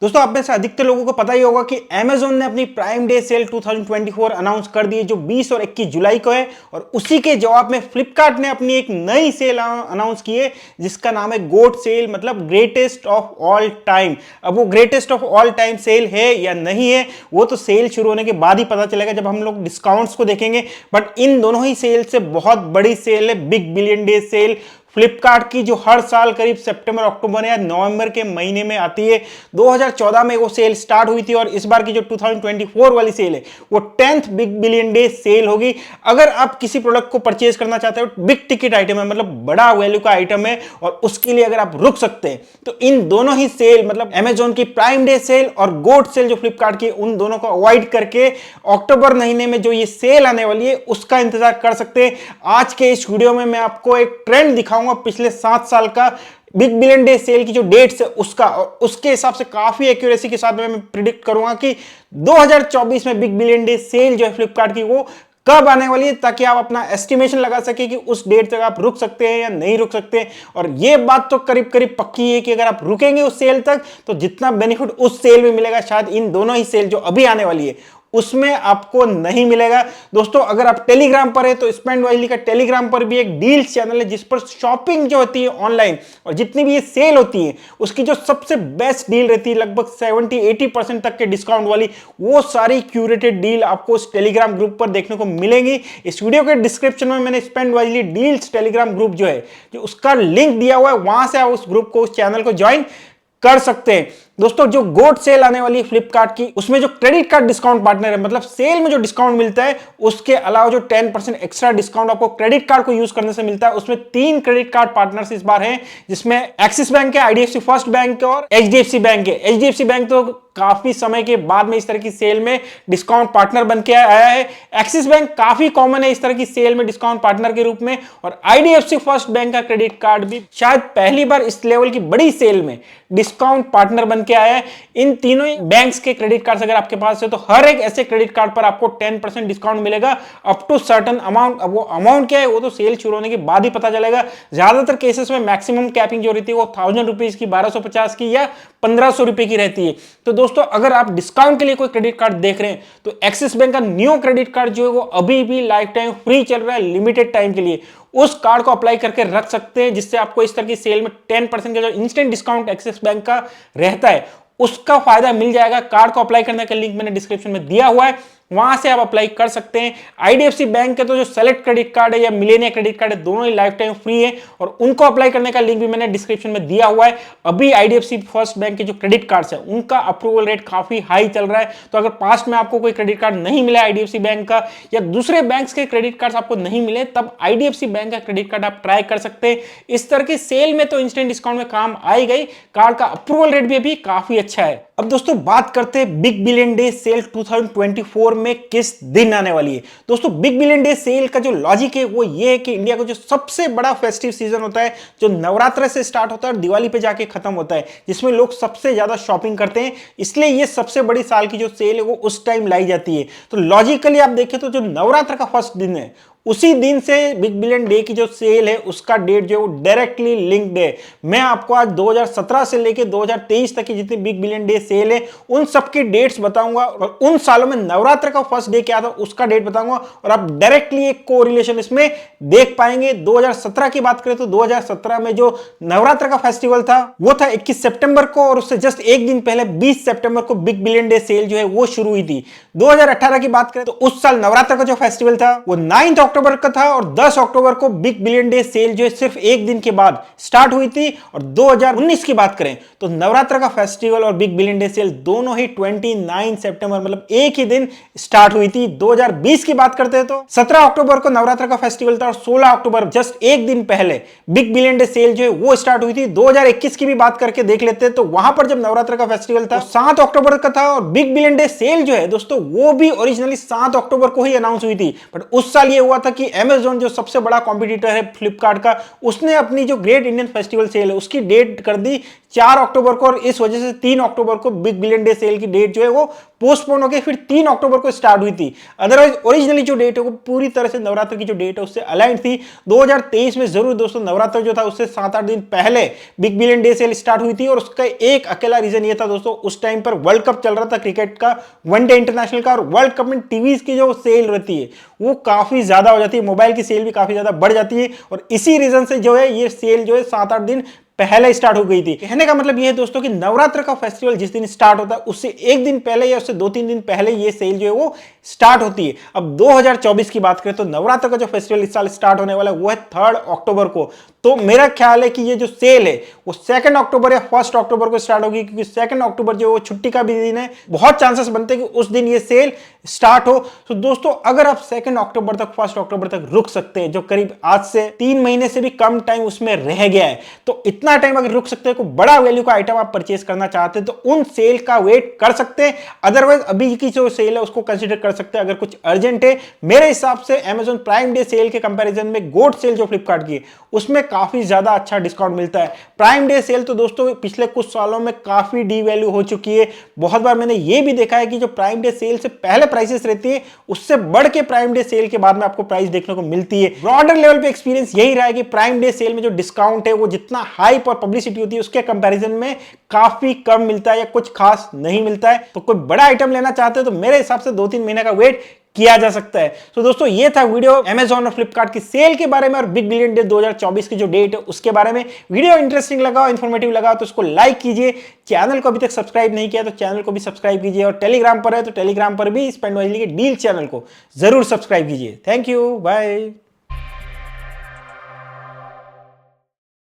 दोस्तों, आप में से अधिकतर लोगों को पता ही होगा कि Amazon ने अपनी प्राइम डे सेल 2024 अनाउंस कर दी है, जो 20 और 21 जुलाई को है। और उसी के जवाब में फ्लिपकार्ट ने अपनी एक नई सेल अनाउंस की है, जिसका नाम है गोट सेल, मतलब ग्रेटेस्ट ऑफ ऑल टाइम। अब वो greatest of all time sale है या नहीं है, वो तो सेल शुरू होने के बाद ही पता चलेगा, जब हम लोग डिस्काउंट्स को देखेंगे। बट इन दोनों ही सेल से बहुत बड़ी सेल है big billion day sale Flipkart की, जो हर साल करीब सितंबर, अक्टूबर या नवंबर के महीने में आती है। 2014 में वो सेल स्टार्ट हुई थी और इस बार की जो 2024 वाली सेल है वो 10th big billion day cell होगी। अगर आप किसी प्रोडक्ट को परचेज करना चाहते हो, बिग टिकट आइटम है, मतलब बड़ा वैल्यू का आइटम है, और उसके लिए अगर आप रुक सकते हैं तो इन दोनों ही सेल, मतलब Amazon की प्राइम डे सेल और गोट सेल जो फ्लिपकार्ट की, उन दोनों को अवॉइड करके अक्टूबर महीने में जो ये सेल आने वाली है उसका इंतजार कर सकते हैं। आज के इस वीडियो में मैं आपको एक ट्रेंड दिखाऊंगा पिछले 7 साल का बिग बिलियन डे सेल की जो डेट्स है उसका, और उसके हिसाब से काफी एक्यूरेसी के साथ मैं प्रिडिक्ट करूंगा कि 2024 में बिग बिलियन डे सेल जो है फ्लिपकार्ट की वो कब आने वाली है, ताकि आप अपना एस्टिमेशन लगा सके कि उस डेट तक आप रुक सकते हैं या नहीं रुक सकते। और ये बात तो करीब करीब पक्की है कि अगर आप रुकेंगे उस सेल तक तो जितना बेनिफिट उस सेल में मिलेगा, शायद इन दोनों ही सेल जो अभी आने वाली है उसमें आपको नहीं मिलेगा। दोस्तों, अगर आप टेलीग्राम पर है तो स्पेंड वाइजली का टेलीग्राम पर भी एक डील्स चैनल है, जिस पर शॉपिंग जो होती है ऑनलाइन और जितनी भी ये सेल होती है उसकी जो सबसे बेस्ट डील रहती है, लगभग 70-80% तक के डिस्काउंट वाली, वो सारी क्यूरेटेड डील आपको उस टेलीग्राम ग्रुप पर देखने को मिलेंगी। इस वीडियो के डिस्क्रिप्शन में मैंने spend wisely deals Telegram group जो है, जो उसका लिंक दिया हुआ है, वहां से आप उस ग्रुप को, उस चैनल को ज्वाइन कर सकते हैं। दोस्तों, जो गोट सेल आने वाली है फ्लिपकार्ट की, उसमें जो क्रेडिट कार्ड डिस्काउंट पार्टनर है, मतलब सेल में जो डिस्काउंट मिलता है उसके अलावा जो 10% एक्स्ट्रा डिस्काउंट आपको क्रेडिट कार्ड को यूज करने से मिलता है, उसमें 3 क्रेडिट कार्ड पार्टनर्स इस बार हैं, जिसमें एक्सिस बैंक है, आईडीएफसी फर्स्ट बैंक और एचडीएफसी बैंक है। एचडीएफसी बैंक तो काफी समय के बाद में इस तरह की सेल में डिस्काउंट पार्टनर बन के आया है। एक्सिस बैंक काफी कॉमन है इस तरह की सेल में डिस्काउंट पार्टनर के रूप में, और आईडीएफसी फर्स्ट बैंक का क्रेडिट कार्ड भी शायद पहली बार इस लेवल की बड़ी सेल में डिस्काउंट पार्टनर बन के आया है। इन तीनों ही बैंक्स के क्रेडिट कार्ड अगर आपके पास है तो हर एक ऐसे क्रेडिट कार्ड पर आपको 10% डिस्काउंट मिलेगा अप टू सर्टन अमाउंट। अब वो अमाउंट क्या है वो तो सेल शुरू होने के बाद ही पता चलेगा। ज्यादातर केसेस में मैक्सिमम कैपिंग जो रहती है वो 1000 रुपीज की, 1250 की या 1500 रुपए की रहती है। तो दोस्तों, अगर आप डिस्काउंट के लिए कोई क्रेडिट कार्ड देख रहे हैं तो एक्सिस बैंक का न्यू क्रेडिट कार्ड जो है वो अभी भी लाइफ टाइम फ्री चल रहा है, लिमिटेड टाइम के लिए। उस कार्ड को अप्लाई करके रख सकते हैं, जिससे आपको इस तरह की सेल में 10% का जो इंस्टेंट डिस्काउंट एक्सिस बैंक का रहता है उसका फायदा मिल जाएगा। कार्ड को अप्लाई करने का लिंक मैंने डिस्क्रिप्शन में दिया हुआ है, वहां से आप अप्लाई कर सकते हैं। आईडीएफसी बैंक के तो जो सेलेक्ट क्रेडिट कार्ड है या मिलेनिया क्रेडिट कार्ड है, दोनों ही लाइफ टाइम फ्री है, और उनको अप्लाई करने का लिंक भी मैंने डिस्क्रिप्शन में दिया हुआ है। अभी आईडीएफसी फर्स्ट बैंक के जो क्रेडिट कार्ड्स है उनका अप्रूवल रेट काफी हाई चल रहा है। तो अगर पास्ट में आपको कोई क्रेडिट कार्ड नहीं मिला आईडीएफसी बैंक का, या दूसरे बैंक्स के क्रेडिट कार्ड आपको नहीं मिले, तब आईडीएफसी बैंक का क्रेडिट कार्ड आप ट्राई कर सकते हैं। इस तरह की सेल में तो इंस्टेंट डिस्काउंट में काम आई गई, कार्ड का अप्रूवल रेट भी अभी काफी अच्छा है। अब दोस्तों, बात करते हैं बिग बिलियन डे सेल 2024 में किस दिन आने वाली है। दोस्तों, बिग बिलियन डे सेल का जो लॉजिक है वो ये है कि इंडिया का जो सबसे बड़ा फेस्टिव सीजन होता है, जो नवरात्र से स्टार्ट होता है और दिवाली पे जाके खत्म होता है, जिसमें लोग सबसे ज्यादा शॉपिंग करते हैं, इसलिए ये सबसे बड़ी साल की जो सेल है वो उस टाइम लाई जाती है। तो लॉजिकली आप देखें तो जो नवरात्र का फर्स्ट दिन है उसी दिन से बिग बिलियन डे की जो सेल है उसका डेट जो है वो डायरेक्टली लिंक्ड है। मैं आपको आज 2017 से लेके 2023 तक की जितनी बिग बिलियन डे सेल है उन सबकी डेट्स बताऊंगा, और उन सालों में नवरात्र का फर्स्ट डे क्या था उसका डेट बताऊंगा, और आप डायरेक्टली एक कोरिलेशन इसमें देख पाएंगे। 2017 की बात करें तो 2017 में जो नवरात्र का फेस्टिवल था वो था 21 सितंबर को, और उससे जस्ट एक दिन पहले 20 सितंबर को बिग बिलियन डे सेल जो है वो शुरू हुई थी। 2018 की बात करें तो उस साल नवरात्र का जो फेस्टिवल था वो 9 अक्टूबर का था, और 10 अक्टूबर को बिग बिलियन डे सेल जो है सिर्फ एक दिन के बाद स्टार्ट हुई थी। और 2019 की बात करें तो नवरात्र का फेस्टिवल और बिग बिलियन डे सेल दोनों ही 29 सितंबर, मतलब एक ही दिन स्टार्ट हुई थी। 2020 की बात करते हैं तो 17 अक्टूबर को नवरात्र का फेस्टिवल था, और 16 अक्टूबर जस्ट एक दिन पहले बिग बिलियन डे सेल जो है वो स्टार्ट हुई थी। 2021 की भी बात करके देख लेते हैं तो वहां पर जब नवरात्र का फेस्टिवल था 7 अक्टूबर का था, और बिग बिलियन डे सेल जो है दोस्तों वो भी ओरिजिनली 7 अक्टूबर को ही अनाउंस हुई थी। बट उस साल ये हुआ था कि Amazon जो सबसे बड़ा कॉम्पिटिटर है फ्लिपकार्ट का, उसने अपनी जो ग्रेट इंडियन फेस्टिवल सेल है उसकी डेट कर दी 4 अक्टूबर को, और इस वजह से 3 अक्टूबर को बिग बिलियन डे सेल की डेट जो है वो पोस्टपोन हो गई, फिर 3 अक्टूबर को स्टार्ट हुई थी। अदरवाइज ओरिजिनली जो डेट है वो पूरी तरह से नवरात्र की जो डेट है उससे अलाइंड थी। 2023 में जरूर दोस्तों नवरात्र जो था उससे 7-8 दिन पहले big billion day cell start हुई थी, और उसका एक अकेला रीजन ये था दोस्तों, उस टाइम पर वर्ल्ड कप चल रहा था क्रिकेट का, वनडे इंटरनेशनल का, और वर्ल्ड कप में टीवीज की जो सेल रहती है वो काफी ज्यादा हो जाती है, मोबाइल की सेल भी काफी ज्यादा बढ़ जाती है, और इसी रीजन से जो है ये सेल जो है 7-8 दिन पहले स्टार्ट हो गई थी। कहने का मतलब ये है दोस्तों कि नवरात्र का फेस्टिवल जिस दिन स्टार्ट होता है उससे एक दिन पहले या उससे 2-3 दिन पहले ये सेल जो है वो स्टार्ट होती है। अब 2024 की बात करें तो नवरात्र का जो फेस्टिवल इस साल स्टार्ट होने वाला है वो है 3 अक्टूबर को। तो मेरा ख्याल है कि ये जो सेल है वो 2 अक्टूबर या 1 अक्टूबर को स्टार्ट होगी, क्योंकि 2 अक्टूबर जो वो छुट्टी का भी दिन है, बहुत चांसेस बनते हैं कि उस दिन ये सेल स्टार्ट हो। तो दोस्तों अगर आप 2 अक्टूबर तक 1 अक्टूबर तक रुक सकते हैं, जो करीब आज से 3 महीने से भी कम टाइम उसमें रह गया है, तो इतना टाइम अगर रुक सकते हैं, कोई बड़ा वैल्यू का आइटम आप परचेस करना चाहते हैं तो उन सेल का वेट कर सकते हैं। अदरवाइज अभी की जो सेल है उसको कंसीडर कर सकते हैं अगर कुछ अर्जेंट है। मेरे हिसाब से Amazon प्राइम डे सेल के कंपैरिजन में गोट सेल जो फ्लिपकार्ट की है उसमें काफी ज्यादा अच्छा डिस्काउंट मिलता है। प्राइम डे सेल तो दोस्तों पिछले कुछ सालों में काफी डीवैल्यू हो चुकी है। बहुत बार मैंने ये भी देखा है कि जो प्राइम डे सेल से पहले प्राइसेस रहती है उससे बढ़ के प्राइम डे सेल के बाद में आपको प्राइस देखने को मिलती है। ब्रॉडर लेवल पे एक्सपीरियंस यही रहा है कि प्राइम डे सेल में जो डिस्काउंट है वो जितना हाइप और पब्लिसिटी होती है उसके कंपैरिजन में काफी कम मिलता है या कुछ खास नहीं मिलता है। तो कोई बड़ा आइटम लेना चाहते हो तो मेरे हिसाब से 2-3 महीने का वेट किया जा सकता है। तो दोस्तों ये था वीडियो Amazon और फ्लिपकार्ट की सेल के बारे में और बिग बिलियन डे 2024 की जो डेट है उसके बारे में। वीडियो इंटरेस्टिंग लगा, इंफॉर्मेटिव लगा तो उसको लाइक कीजिए। चैनल को अभी तक सब्सक्राइब नहीं किया तो चैनल को भी सब्सक्राइब कीजिए, और टेलीग्राम पर है तो टेलीग्राम पर भी स्पेंड वाइजली के डील चैनल को जरूर सब्सक्राइब कीजिए। Thank you, bye.